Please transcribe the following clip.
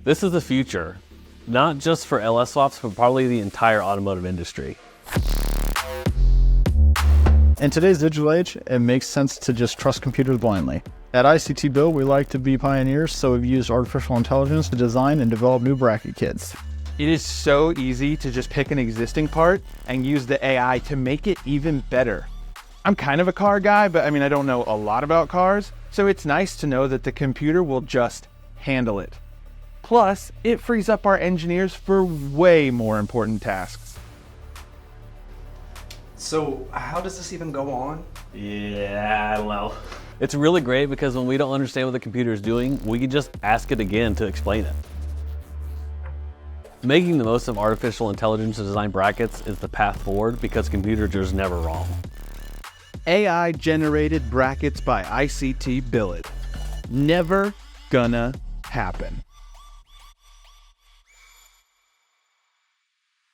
This is the future, not just for LS swaps, but probably the entire automotive industry. In today's digital age, it makes sense to just trust computers blindly. At ICT Billet, we like to be pioneers, so we've used artificial intelligence to design and develop new bracket kits. It is so easy to just pick an existing part and use the AI to make it even better. I'm kind of a car guy, but I don't know a lot about cars, so it's nice to know that the computer will just handle it. Plus, it frees up our engineers for way more important tasks. So how does this even go on? Yeah, I don't know. It's really great because when we don't understand what the computer is doing, we can just ask it again to explain it. Making the most of artificial intelligence to design brackets is the path forward because computers are just never wrong. AI-generated brackets by ICT Billet. Never gonna happen.